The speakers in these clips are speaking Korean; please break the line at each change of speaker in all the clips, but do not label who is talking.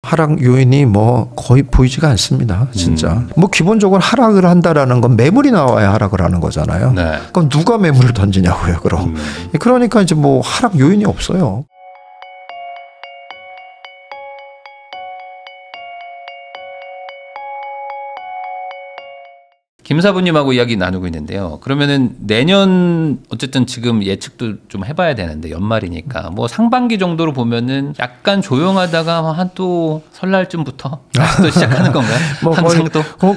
하락 요인이 뭐 거의 보이지가 않습니다. 진짜. 뭐 기본적으로 하락을 한다라는 건 매물이 나와야 하락을 하는 거잖아요.
네.
그럼 누가 매물을 던지냐고요, 그럼. 그러니까 이제 뭐 하락 요인이 없어요.
김사부님하고 이야기 나누고 있는데요. 그러면은 내년 어쨌든 지금 예측도 좀 해봐야 되는데 연말이니까 뭐 상반기 정도로 보면은 약간 조용하다가 한 또 설날쯤부터 또 시작하는 건가요?
뭐
항상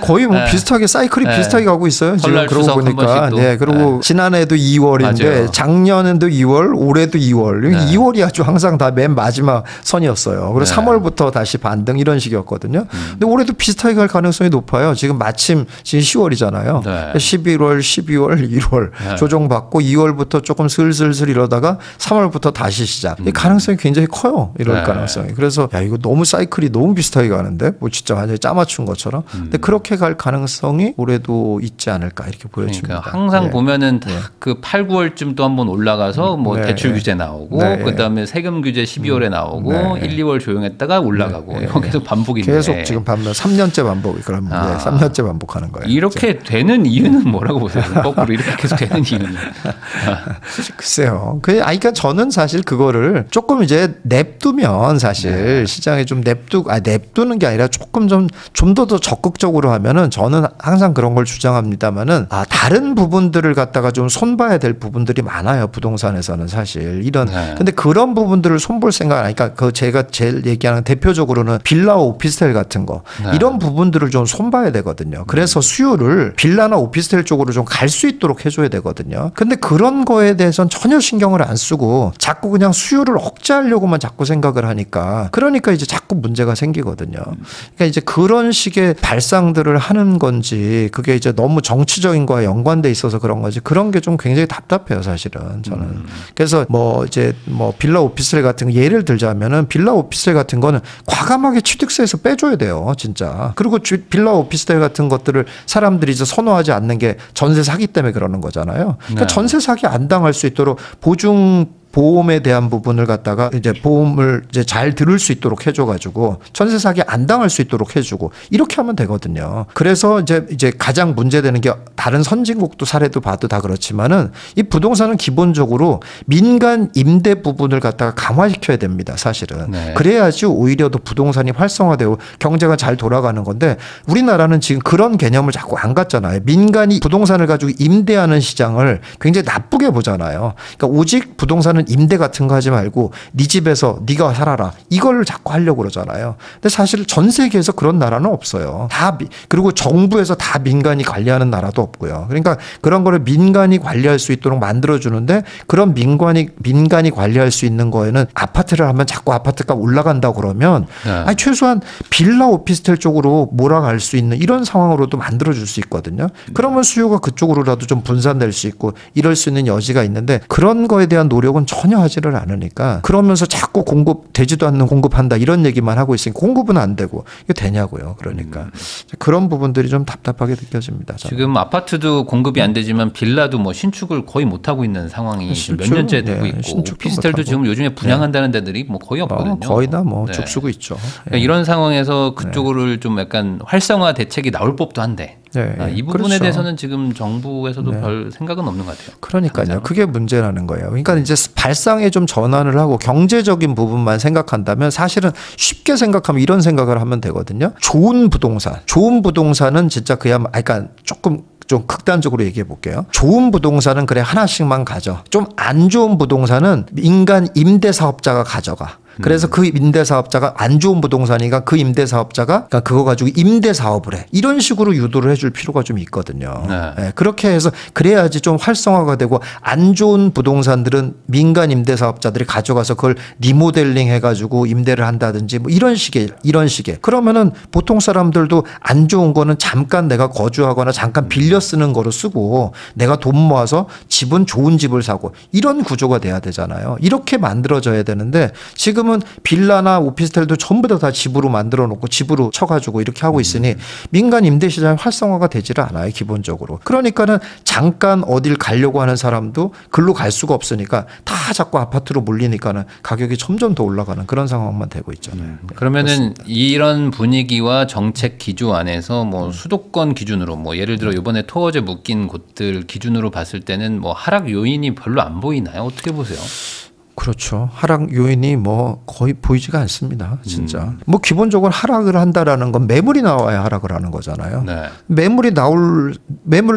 거의 뭐
네.
비슷하게 사이클이
네.
비슷하게 가고 있어요. 지금 그러고 보니까. 네. 그리고 지난해도 2월인데
맞아요.
작년에도 2월, 올해도 2월.
네.
2월이 아주 항상 다 맨 마지막 선이었어요. 그리고
네.
3월부터 다시 반등 이런 식이었거든요. 근데 올해도 비슷하게 갈 가능성이 높아요. 지금 마침 지금 10월이잖아요.
네.
11월, 12월, 1월
네.
조정받고 2월부터 조금 슬슬 이러다가 3월부터 다시 시작. 이 가능성이 굉장히 커요. 이럴
네.
가능성이. 그래서 야 이거 너무 사이클이 너무 비슷하게 가는데 뭐 진짜 완전히 짜맞춘 것처럼. 근데 그렇게 갈 가능성이 올해도 있지 않을까 이렇게 보여집니다.
그러니까 항상
네.
보면은 다 그 8, 9월쯤 또 한번 올라가서 뭐
네.
대출 규제 나오고
네.
그다음에 세금 규제 12월에 나오고
네.
1, 2월 조용했다가 올라가고
네.
이거 계속 반복인데
계속 지금 3년째 반복. 그럼 3년째 반복하는 거예요.
이렇게 되는 이유는 뭐라고 보세요? 거꾸로 이렇게 계속 되는 이유는?
글쎄요. 그러니까 저는 사실 그거를 조금 이제 냅두면 사실 시장에 좀 냅두는 게 아니라 조금 좀 더 적극적으로 하면은 저는 항상 그런 걸 주장합니다만은 다른 부분들을 갖다가 좀 손봐야 될 부분들이 많아요. 부동산에서는 사실 이런.
네.
근데 그런 부분들을 손볼 생각 그러니까 제가 제일 얘기하는 대표적으로는 빌라 오피스텔 같은 거
네.
이런 부분들을 좀 손봐야 되거든요. 그래서 수요를 빌라나 오피스텔 쪽으로 좀 갈 수 있도록 해줘야 되거든요. 근데 그런 거에 대해서는 전혀 신경을 안 쓰고 자꾸 그냥 수요를 억제하려고만 자꾸 생각을 하니까 그러니까 이제 자꾸 문제가 생기거든요. 그러니까 이제 그런 식의 발상들을 하는 건지 그게 이제 너무 정치적인 거와 연관돼 있어서 그런 거지 그런 게 좀 굉장히 답답해요, 사실은 저는. 그래서 뭐 이제 뭐 빌라 오피스텔 같은 거 예를 들자면은 빌라 오피스텔 같은 거는 과감하게 취득세에서 빼줘야 돼요, 진짜. 그리고 빌라 오피스텔 같은 것들을 사람들이 이제 선호하지 않는 게 전세 사기 때문에 그러는 거잖아요. 그러니까
네.
전세 사기 안 당할 수 있도록 보험에 대한 부분을 갖다가 이제 보험을 이제 잘 들을 수 있도록 해줘가지고 전세 사기 안 당할 수 있도록 해주고 이렇게 하면 되거든요. 그래서 이제 가장 문제되는 게 다른 선진국도 사례도 봐도 다 그렇지만은 이 부동산은 기본적으로 민간 임대 부분을 갖다가 강화시켜야 됩니다. 사실은.
네.
그래야지 오히려 더 부동산이 활성화되고 경제가 잘 돌아가는 건데 우리나라는 지금 그런 개념을 자꾸 안 갖잖아요. 민간이 부동산을 가지고 임대하는 시장을 굉장히 나쁘게 보잖아요. 그러니까 오직 부동산은 임대 같은 거 하지 말고 네 집에서 네가 살아라 이걸 자꾸 하려고 그러잖아요. 근데 사실 전 세계에서 그런 나라는 없어요. 그리고 정부에서 다 민간이 관리하는 나라도 없고요. 그러니까 그런 거를 민간이 관리할 수 있도록 만들어주는데 그런 민간이 관리할 수 있는 거에는 아파트를 하면 자꾸 아파트값 올라간다고 그러면 아니 최소한 빌라 오피스텔 쪽으로 몰아갈 수 있는 이런 상황으로도 만들어줄 수 있거든요. 그러면 수요가 그쪽으로라도 좀 분산될 수 있고 이럴 수 있는 여지가 있는데 그런 거에 대한 노력은 전혀 하지를 않으니까 그러면서 자꾸 되지도 않는 공급한다 이런 얘기만 하고 있으니까 공급은 안 되고 이게 되냐고요. 그러니까 그런 부분들이 좀 답답하게 느껴집니다. 저는.
지금 아파트도 공급이 안 되지만 빌라도 뭐 신축을 거의 못 하고 있는 상황이 몇 년째 되고 있고 오피스텔도 지금 요즘에 분양한다는 데들이 뭐 거의 없거든요.
거의 다 뭐 죽쓰고 있죠.
그러니까 이런 상황에서 그쪽을 좀 약간 활성화 대책이 나올 법도 한데 이 부분에
그렇죠.
대해서는 지금 정부에서도 별 생각은 없는 것 같아요.
그러니까요.
당장.
그게 문제라는 거예요. 그러니까 이제 발상에 좀 전환을 하고 경제적인 부분만 생각한다면 사실은 쉽게 생각하면 이런 생각을 하면 되거든요. 좋은 부동산은 진짜 그러니까 조금 좀 극단적으로 얘기해 볼게요. 좋은 부동산은 그래 하나씩만 가져. 좀 안 좋은 부동산은 민간 임대사업자가 가져가. 그래서 그 임대사업자가 안 좋은 부동산이니까 그 임대사업자가 그러니까 그거 가지고 임대사업을 해. 이런 식으로 유도를 해줄 필요가 좀 있거든요. 네, 그렇게 해서 그래야지 좀 활성화가 되고 안 좋은 부동산들은 민간 임대사업자들이 가져가서 그걸 리모델링 해가지고 임대를 한다든지 뭐 이런 식의 그러면은 보통 사람들도 안 좋은 거는 잠깐 내가 거주하거나 잠깐 빌려 쓰는 거로 쓰고 내가 돈 모아서 집은 좋은 집을 사고 이런 구조가 돼야 되잖아요. 이렇게 만들어져야 되는데 지금 지금은 빌라나 오피스텔도 전부 다 집으로 만들어 놓고 집으로 쳐가지고 이렇게 하고 있으니 민간 임대 시장이 활성화가 되지를 않아요, 기본적으로. 그러니까는 잠깐 어딜 가려고 하는 사람도 글로 갈 수가 없으니까 다 자꾸 아파트로 몰리니까는 가격이 점점 더 올라가는 그런 상황만 되고 있잖아요. 네,
그러면은
그렇습니다.
이런 분위기와 정책 기조 안에서 뭐 수도권 기준으로 뭐 예를 들어 이번에 토어제 묶인 곳들 기준으로 봤을 때는 뭐 하락 요인이 별로 안 보이나요? 어떻게 보세요?
그렇죠. 하락 요인이 뭐 거의 보이지가 않습니다. 진짜. 뭐 기본적으로 하락을 한다라는 건 매물이 나와야 하락을 하는 거잖아요.
네.
매물을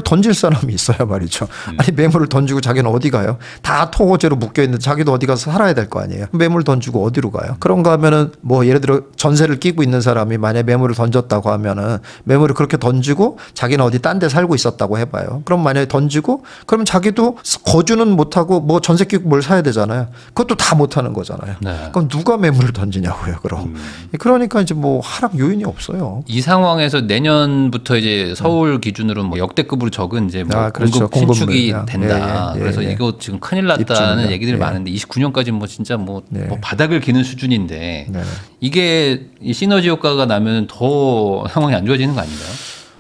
던질 사람이 있어야 말이죠. 아니 매물을 던지고 자기는 어디 가요? 다 토호제로 묶여 있는데 자기도 어디 가서 살아야 될 거 아니에요. 매물 던지고 어디로 가요? 그런가 하면은 뭐 예를 들어 전세를 끼고 있는 사람이 만약에 매물을 던졌다고 하면은 매물을 그렇게 던지고 자기는 어디 딴 데 살고 있었다고 해봐요. 그럼 만약에 던지고 그러면 자기도 거주는 못하고 뭐 전세 끼고 뭘 사야 되잖아요. 그것도 다 못하는 거잖아요.
네.
그럼 누가 매물을 던지냐고요, 그럼. 그러니까 이제 뭐 하락 요인이 없어요.
이 상황에서 내년부터 이제 서울 기준으로 뭐 역대급으로 적은 이제 뭐
그렇죠.
공급 신축이
공급물이야.
된다. 그래서 이거 지금 큰일 났다는
입주입니다.
얘기들이 많은데 29년까지 뭐 진짜 뭐
네.
바닥을 기는 수준인데
네.
이게 이 시너지 효과가 나면 더 상황이 안 좋아지는 거 아닌가요?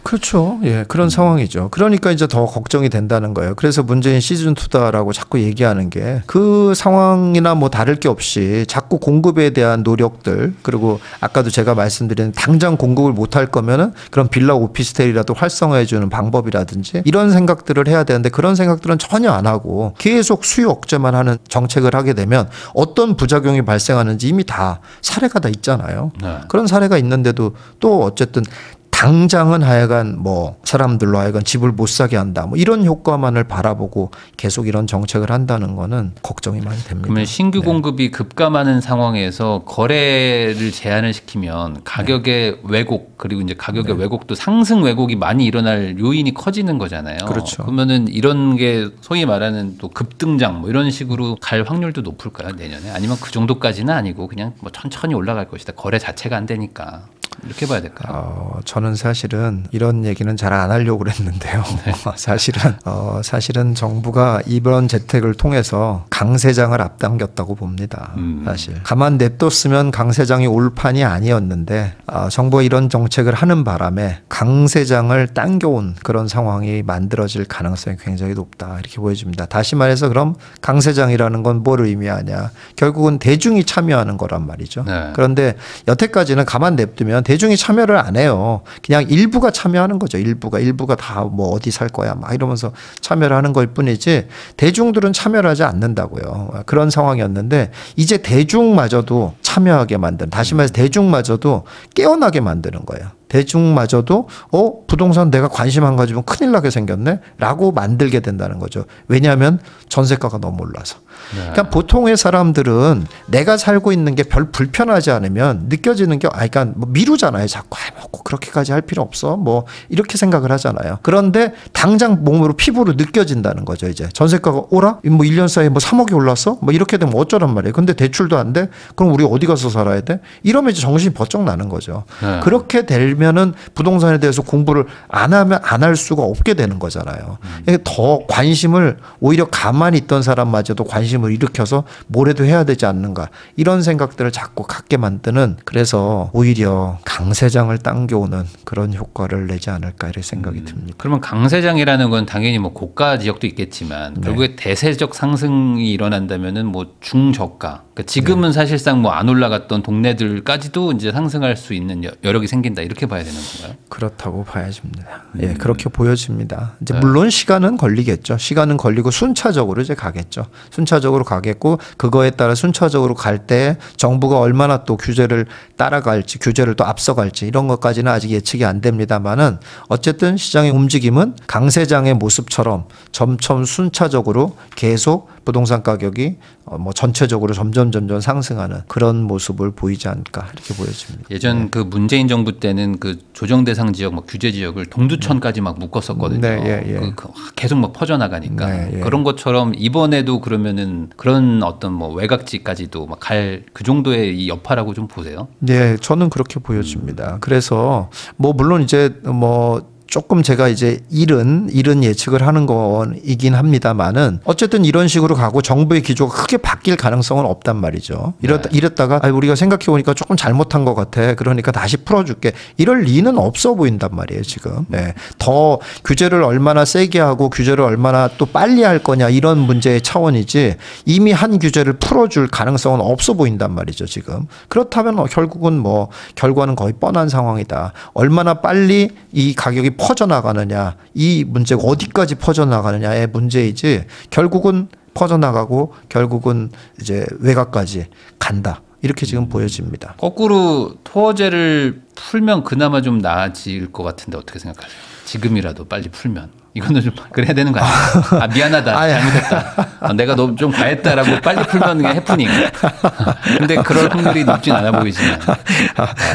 그렇죠. 예, 그런 상황이죠. 그러니까 이제 더 걱정이 된다는 거예요. 그래서 문재인 시즌2다라고 자꾸 얘기하는 게 그 상황이나 뭐 다를 게 없이 자꾸 공급에 대한 노력들, 그리고 아까도 제가 말씀드린 당장 공급을 못 할 거면은 그런 빌라 오피스텔이라도 활성화해 주는 방법이라든지 이런 생각들을 해야 되는데 그런 생각들은 전혀 안 하고 계속 수요 억제만 하는 정책을 하게 되면 어떤 부작용이 발생하는지 이미 다 사례가 다 있잖아요.
네.
그런 사례가 있는데도 또 어쨌든 당장은 하여간 뭐 사람들로 하여간 집을 못 사게 한다. 뭐 이런 효과만을 바라보고 계속 이런 정책을 한다는 거는 걱정이 많이 됩니다.
그러면 신규 공급이 급감하는 상황에서 거래를 제한을 시키면 가격의 왜곡 그리고 이제 가격의 왜곡도 상승 왜곡이 많이 일어날 요인이 커지는 거잖아요.
그렇죠.
그러면은 이런 게 소위 말하는 또 급등장 뭐 이런 식으로 갈 확률도 높을까요, 내년에? 아니면 그 정도까지는 아니고 그냥 뭐 천천히 올라갈 것이다. 거래 자체가 안 되니까. 이렇게 봐야 될까요?
저는 사실은 이런 얘기는 잘 안 하려고 그랬는데요. 사실은 정부가 이번 재택을 통해서 강세장을 앞당겼다고 봅니다. 사실 가만 냅뒀으면 강세장이 올 판이 아니었는데 정부가 이런 정책을 하는 바람에 강세장을 당겨온 그런 상황이 만들어질 가능성이 굉장히 높다 이렇게 보여집니다. 다시 말해서 그럼 강세장이라는 건 뭘 의미하냐? 결국은 대중이 참여하는 거란 말이죠.
네.
그런데 여태까지는 가만 냅두면 대중이 참여를 안 해요. 그냥 일부가 참여하는 거죠. 일부가 다 뭐 어디 살 거야 막 이러면서 참여를 하는 걸 뿐이지 대중들은 참여를 하지 않는다고요. 그런 상황이었는데 이제 대중마저도 참여하게 만드는, 다시 말해서 대중마저도 깨어나게 만드는 거예요. 대중마저도 부동산 내가 관심 안 가지면 큰일 나게 생겼네 라고 만들게 된다는 거죠. 왜냐하면 전세가가 너무 올라서. 그러니까 보통의 사람들은 내가 살고 있는 게 별 불편하지 않으면 느껴지는 게 그러니까 뭐 미루잖아요. 자꾸 뭐 그렇게까지 할 필요 없어 뭐 이렇게 생각을 하잖아요. 그런데 당장 몸으로 피부로 느껴진다는 거죠. 이제 전세가가 오라? 뭐 1년 사이에 뭐 3억이 올랐어? 뭐 이렇게 되면 어쩌란 말이에요. 근데 대출도 안 돼? 그럼 우리 어디 가서 살아야 돼? 이러면 이제 정신이 번쩍 나는 거죠. 그렇게 되면은 부동산에 대해서 공부를 안 하면 안 할 수가 없게 되는 거잖아요. 더 관심을 오히려 가만히 있던 사람마저도 관심을 일으켜서 뭐라도 해야 되지 않는가 이런 생각들을 자꾸 갖게 만드는, 그래서 오히려 강세장을 당겨오는 그런 효과를 내지 않을까 이런 생각이 듭니다.
그러면 강세장이라는 건 당연히 뭐 고가 지역도 있겠지만 결국에 대세적 상승이 일어난다면은 뭐 중저가, 그러니까 지금은 사실상 뭐 안 올라갔던 동네들까지도 이제 상승할 수 있는 여력이 생긴다 이렇게 봐야 되는 건가요?
그렇다고 봐야집니다. 예, 그렇게 보여집니다. 이제 물론 시간은 걸리겠죠. 시간은 걸리고 순차적으로 이제 가겠죠. 순차적으로 가겠고 그거에 따라 순차적으로 갈 때 정부가 얼마나 또 규제를 따라갈지, 규제를 또 앞서갈지 이런 것까지는 아직 예측이 안 됩니다만은 어쨌든 시장의 움직임은 강세장의 모습처럼 점점 순차적으로 계속 부동산 가격이 뭐 전체적으로 점점 상승하는 그런 모습을 보이지 않을까 이렇게 보여집니다.
예전 그 문재인 정부 때는 그 조정 대상 지역, 막 규제 지역을 동두천까지 막 묶었었거든요. 계속 막 퍼져나가니까 그런 것처럼 이번에도 그러면은 그런 어떤 뭐 외곽지까지도 막 갈 그 정도의 이 여파라고 좀 보세요.
네, 저는 그렇게 보여집니다. 그래서 뭐 물론 이제 뭐 조금 제가 이제 이른 예측을 하는 거이긴 합니다만은 어쨌든 이런 식으로 가고 정부의 기조가 크게 바뀔 가능성은 없단 말이죠. 이랬다가 우리가 생각해 보니까 조금 잘못한 것 같아. 그러니까 다시 풀어줄게. 이럴 리는 없어 보인단 말이에요 지금. 네. 더 규제를 얼마나 세게 하고 규제를 얼마나 또 빨리 할 거냐 이런 문제의 차원이지 이미 한 규제를 풀어줄 가능성은 없어 보인단 말이죠 지금. 그렇다면 결국은 뭐 결과는 거의 뻔한 상황이다. 얼마나 빨리 이 가격이 퍼져나가느냐 이 문제가 어디까지 퍼져나가느냐의 문제이지 결국은 퍼져나가고 결국은 이제 외곽까지 간다. 이렇게 지금 보여집니다.
거꾸로 토어제를 풀면 그나마 좀 나아질 것 같은데 어떻게 생각하세요? 지금이라도 빨리 풀면. 이거는 좀 그래야 되는 거 아니에요? 아 미안하다 잘못했다 내가 너무 좀 과했다라고 빨리 풀면 그냥 해프닝. 근데 그럴 확률이 높진 않아 보이지만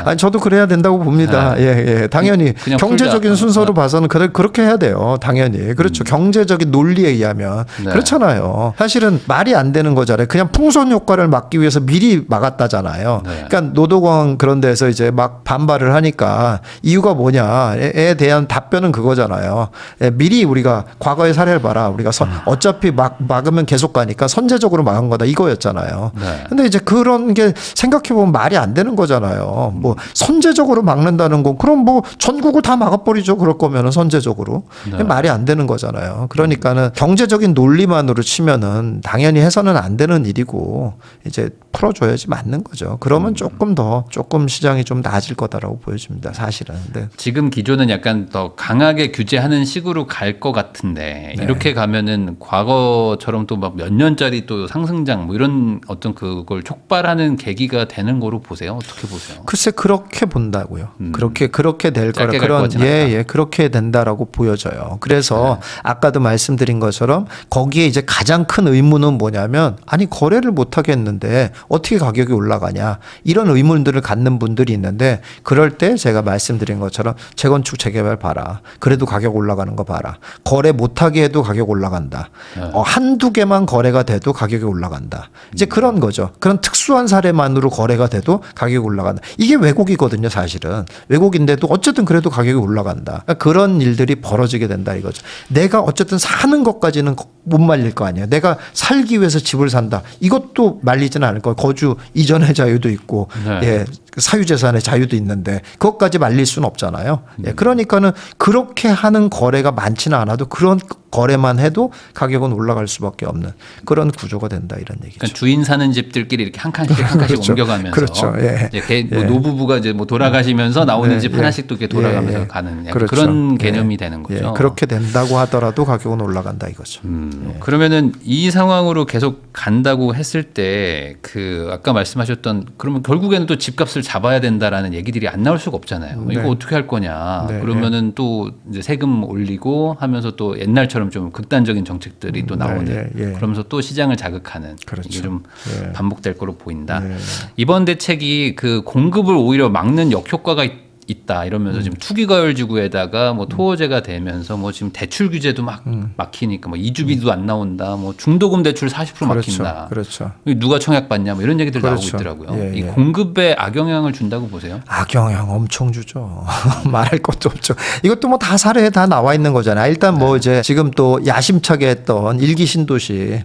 아니 저도 그래야 된다고 봅니다. 예. 당연히 경제적인 순서로 봐서는 그렇게 해야 돼요. 당연히 그렇죠. 경제적인 논리에 의하면 그렇잖아요. 사실은 말이 안 되는 거잖아요. 그냥 풍선 효과를 막기 위해서 미리 막았다잖아요. 그러니까 노도광 그런 데서 이제 막 반발을 하니까 이유가 뭐냐에 대한 답변은 그거잖아요. 미리 우리가 과거의 사례를 봐라. 우리가 어차피 막으면 계속 가니까 선제적으로 막은 거다 이거였잖아요. 근데 이제 그런 게 생각해 보면 말이 안 되는 거잖아요. 뭐 선제적으로 막는다는 거 그럼 뭐 전국을 다 막아버리죠. 그럴 거면은 선제적으로 말이 안 되는 거잖아요. 그러니까는 경제적인 논리만으로 치면은 당연히 해서는 안 되는 일이고 이제 풀어줘야지 맞는 거죠. 그러면 조금 시장이 좀 나아질 거다라고 보여집니다. 사실은. 네.
지금 기조는 약간 더 강하게 규제하는 식으로 갈 것 같은데 이렇게 가면은 과거처럼 또 막 몇 년짜리 또 상승장 뭐 이런 어떤 그걸 촉발하는 계기가 되는 거로 보세요. 어떻게 보세요?
글쎄 그렇게 본다고요. 그렇게 될 거라 그런 그렇게 된다라고 보여져요. 그래서 아까도 말씀드린 것처럼 거기에 이제 가장 큰 의문은 뭐냐면 아니 거래를 못 하겠는데 어떻게 가격이 올라가냐 이런 의문들을 갖는 분들이 있는데 그럴 때 제가 말씀드린 것처럼 재건축 재개발 봐라. 그래도 가격 올라가는 거 봐라. 거래 못하게 해도 가격 올라간다. 한두 개만 거래가 돼도 가격이 올라간다. 이제 그런 거죠. 그런 특수한 사례만으로 거래가 돼도 가격이 올라간다. 이게 왜곡이거든요 사실은. 왜곡인데도 어쨌든 그래도 가격이 올라간다. 그러니까 그런 일들이 벌어지게 된다 이거죠. 내가 어쨌든 사는 것까지는 못 말릴 거 아니에요. 내가 살기 위해서 집을 산다. 이것도 말리지는 않을 거예요. 거주 이전의 자유도 있고 사유재산의 자유도 있는데 그것까지 말릴 수는 없잖아요. 그러니까는 그렇게 하는 거래가 많지는 않아도 그런 거래만 해도 가격은 올라갈 수밖에 없는 그런 구조가 된다 이런 얘기죠.
그러니까 주인 사는 집들끼리 이렇게 한 칸씩
그렇죠.
옮겨가면서
그렇죠.
이제 뭐 노부부가 이제 뭐 돌아가시면서 나오는 집 하나씩 또 이렇게 돌아가면서 가는
그렇죠.
그런 개념이 되는 거죠.
그렇게 된다고 하더라도 가격은 올라간다 이거죠.
그러면은 이 상황으로 계속 간다고 했을 때 그 아까 말씀하셨던 그러면 결국에는 또 집값을 잡아야 된다라는 얘기들이 안 나올 수가 없잖아요. 이거 어떻게 할 거냐. 그러면은 또 이제 세금 올리고 하면서 또 옛날처럼 좀 극단적인 정책들이 또 나오는 그러면서 또 시장을 자극하는 이게 좀 반복될 거로 보인다. 이번 대책이 그 공급을 오히려 막는 역효과가 있다 이러면서 지금 투기과열지구에다가 뭐 토호제가 되면서 뭐 지금 대출 규제도 막 막히니까 뭐 이주비도 안 나온다, 뭐 중도금 대출 40% 막힌다.
그렇죠.
누가 청약 받냐, 뭐 이런 얘기들 나오고 있더라고요. 이 공급에 악영향을 준다고 보세요?
악영향 엄청 주죠. 말할 것도 없죠. 이것도 뭐 다 사례에 다 나와 있는 거잖아요. 일단 뭐 이제 지금 또 야심차게 했던 일기 신도시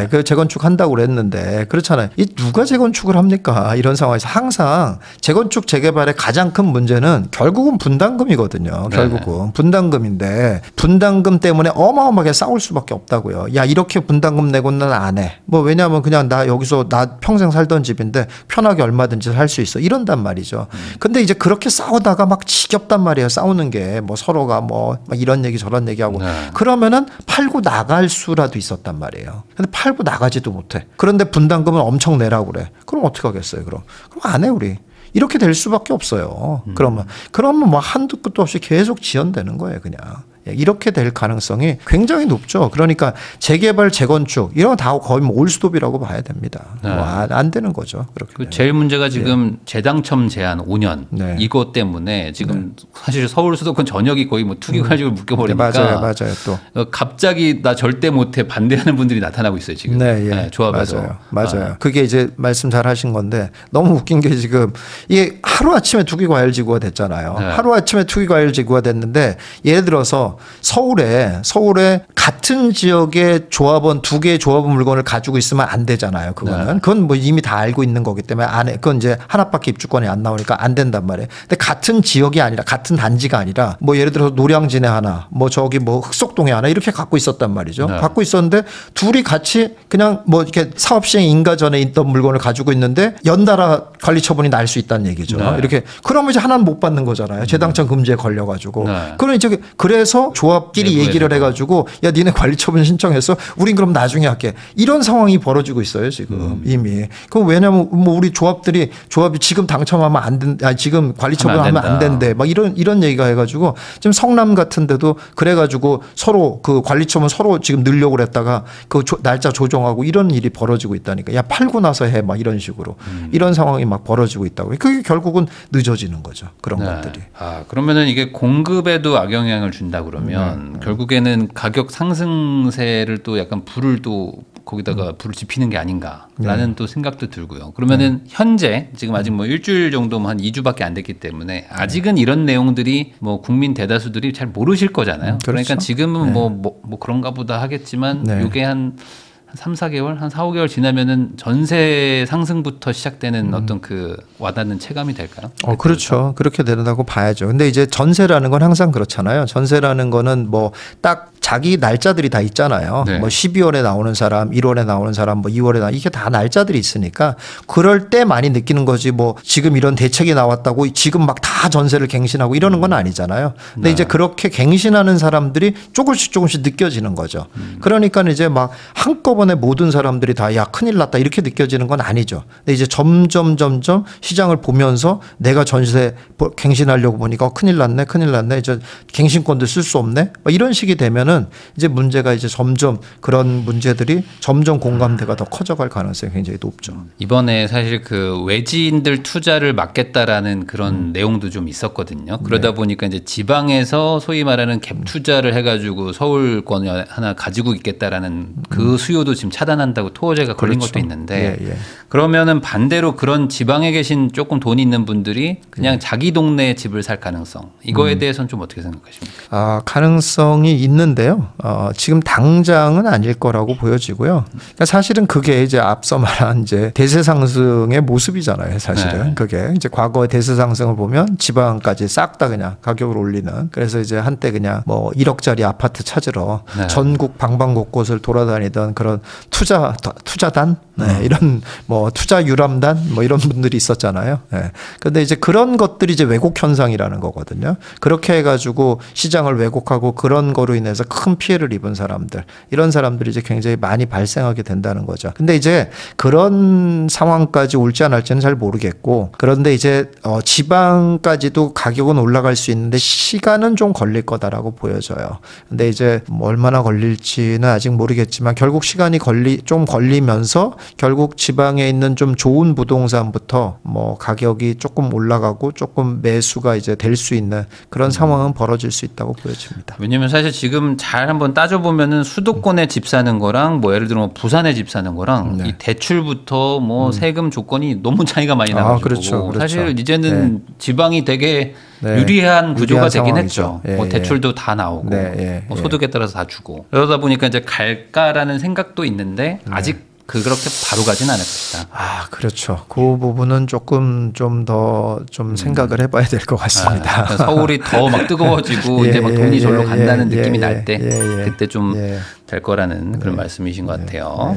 그 재건축 한다고 그랬는데 그렇잖아요. 이 누가 재건축을 합니까? 이런 상황에서 항상 재건축 재개발의 가장 큰 문제는 결국은 분담금이거든요. 결국은 분담금인데 분담금 때문에 어마어마하게 싸울 수밖에 없다고요. 야 이렇게 분담금 내고는 안 해. 뭐 왜냐하면 그냥 나 여기서 나 평생 살던 집인데 편하게 얼마든지 살 수 있어. 이런단 말이죠. 근데 이제 그렇게 싸우다가 막 지겹단 말이에요. 싸우는 게 뭐 서로가 뭐 이런 얘기 저런 얘기하고 그러면은 팔고 나갈 수라도 있었단 말이에요. 근데 팔고 나가지도 못해. 그런데 분담금은 엄청 내라고 그래. 그럼 어떻게 하겠어요? 그럼 안 해 우리. 이렇게 될 수밖에 없어요. 그러면 뭐 한두 끝도 없이 계속 지연되는 거예요, 그냥. 이렇게 될 가능성이 굉장히 높죠. 그러니까 재개발, 재건축 이런 거 다 거의 뭐 올스톱이라고 봐야 됩니다.
네.
뭐 안 되는 거죠. 그렇게
제일 문제가 지금 재당첨 제한 5년
네.
이것 때문에 지금 사실 서울 수도권 전역이 거의 뭐 투기 관리를 묶여버리니까
맞아요. 또
갑자기 나 절대 못해 반대하는 분들이 나타나고 있어요 지금. 조합에서.
맞아요. 그게 이제 말씀 잘 하신 건데 너무 웃긴 게 지금 이게 하루아침에 투기과열지구가 됐잖아요.
네.
하루아침에 투기과열지구가 됐는데 예를 들어서 서울에 같은 지역의 조합원 두 개의 조합원 물건을 가지고 있으면 안 되잖아요. 그건 뭐 이미 다 알고 있는 거기 때문에 그건 이제 하나밖에 입주권이 안 나오니까 안 된단 말이에요. 근데 같은 지역이 아니라 같은 단지가 아니라 뭐 예를 들어서 노량진에 하나 뭐 저기 뭐 흑석동에 하나 이렇게 갖고 있었단 말이죠.
네.
갖고 있었는데 둘이 같이 그냥 뭐 이렇게 사업 시행 인가 전에 있던 물건을 가지고 있는데 연달아 관리 처분이 날 수 있다는 얘기죠.
네.
이렇게 그러면 이제 하나는 못 받는 거잖아요. 재당첨 금지에 걸려가지고.
네.
그럼 이제 그래서 조합끼리 얘기를 해가지고 야 니네 관리 처분 신청했어? 우린 그럼 나중에 할게. 이런 상황이 벌어지고 있어요 지금 이미. 그럼 왜냐면 뭐 우리 조합이 지금 당첨하면 안 된, 지금 관리 처분하면 안 된대. 막 이런 얘기가 해가지고 지금 성남 같은데도 그래가지고 서로 그 관리 처분 서로 지금 늘려고 그랬다가 그 날짜 조정하고 이런 일이 벌어지고 있다니까. 야 팔고 나서 해 막 이런 식으로 이런 상황이 막 벌어지고 있다고. 그게 결국은 늦어지는 거죠. 그런 것들이.
그러면은 이게 공급에도 악영향을 준다 그러면 결국에는 가격 상승세를 또 약간 불을 또 거기다가 불을 지피는 게 아닌가라는 또 생각도 들고요. 그러면은 현재 지금 아직 뭐 일주일 정도면 한 2주밖에 안 됐기 때문에 아직은 이런 내용들이 뭐 국민 대다수들이 잘 모르실 거잖아요.
그렇죠.
그러니까 지금은 뭐 그런가 보다 하겠지만 이게 한 3, 4개월, 한 4, 5개월 지나면은 전세 상승부터 시작되는 어떤 그 와닿는 체감이 될까요?
그렇죠. 그렇게 된다고 봐야죠. 근데 이제 전세라는 건 항상 그렇잖아요. 전세라는 거는 뭐 딱 자기 날짜들이 다 있잖아요.
네.
뭐 12월에 나오는 사람, 1월에 나오는 사람, 뭐 2월에 이게 다 날짜들이 있으니까 그럴 때 많이 느끼는 거지 뭐 지금 이런 대책이 나왔다고 지금 막 다 전세를 갱신하고 이러는 건 아니잖아요. 근데 이제 그렇게 갱신하는 사람들이 조금씩 느껴지는 거죠. 그러니까 이제 막 한꺼번에 모든 사람들이 다 야 큰일 났다 이렇게 느껴지는 건 아니죠. 근데 이제 점점 시장을 보면서 내가 전세 갱신하려고 보니까 큰일 났네 이제 갱신권도 쓸 수 없네 이런 식이 되면은 이제 문제가 이제 점점 그런 문제들이 점점 공감대가 더 커져갈 가능성이 굉장히 높죠.
이번에 사실 그 외지인들 투자를 막겠다라는 그런 내용도 좀 있었거든요. 그러다 보니까 이제 지방에서 소위 말하는 갭 투자를 해가지고 서울권 하나 가지고 있겠다라는 그 수요도 지금 차단한다고 토어제가 걸린 것도 있는데 그러면은 반대로 그런 지방에 계신 조금 돈 있는 분들이 그냥 자기 동네에 집을 살 가능성 이거에 대해서는 좀 어떻게 생각하십니까?
가능성이 있는데요. 지금 당장은 아닐 거라고 보여지고요. 그러니까 사실은 그게 이제 앞서 말한 이제 대세 상승의 모습이잖아요. 사실은 그게 이제 과거의 대세 상승을 보면 지방까지 싹 다 그냥 가격을 올리는. 그래서 이제 한때 그냥 뭐 1억짜리 아파트 찾으러 전국 방방곳곳을 돌아다니던 그런 투자단 이런 뭐 투자 유람단 뭐 이런 분들이 있었잖아요. 그런데 이제 그런 것들이 이제 왜곡 현상이라는 거거든요. 그렇게 해가지고 시장을 왜곡하고 그런 거로 인해서 큰 피해를 입은 사람들 이런 사람들이 이제 굉장히 많이 발생하게 된다는 거죠. 근데 이제 그런 상황까지 올지 안 할지는 잘 모르겠고 그런데 이제 지방까지도 가격은 올라갈 수 있는데 시간은 좀 걸릴 거다라고 보여져요. 근데 이제 뭐 얼마나 걸릴지는 아직 모르겠지만 결국 시간이 좀 걸리면서 결국 지방에 있는 좀 좋은 부동산부터 뭐 가격이 조금 올라가고 조금 매수가 이제 될 수 있는 그런 상황은 벌어질 수 있다고 보여집니다.
왜냐면 사실 지금 잘 한번 따져보면은 수도권에 집 사는 거랑 뭐 예를 들어 부산에 집 사는 거랑 이 대출부터 뭐 세금 조건이 너무 차이가 많이 나가지고
그렇죠.
사실 이제는 지방이 되게 유리한 구조가 되긴 했죠. 뭐 대출도 다 나오고 뭐 소득에 따라서 다 주고 그러다 보니까 이제 갈까라는 생각도 있는데 아직 그렇게 바로 가진 않을 것이다.
그렇죠. 그 부분은 조금 좀 더 좀 생각을 해봐야 될 것 같습니다.
그러니까 서울이 더 막 뜨거워지고 이제 막 돈이 절로 간다는 느낌이 날 때 그때 좀 될 거라는 그런 말씀이신 것 같아요.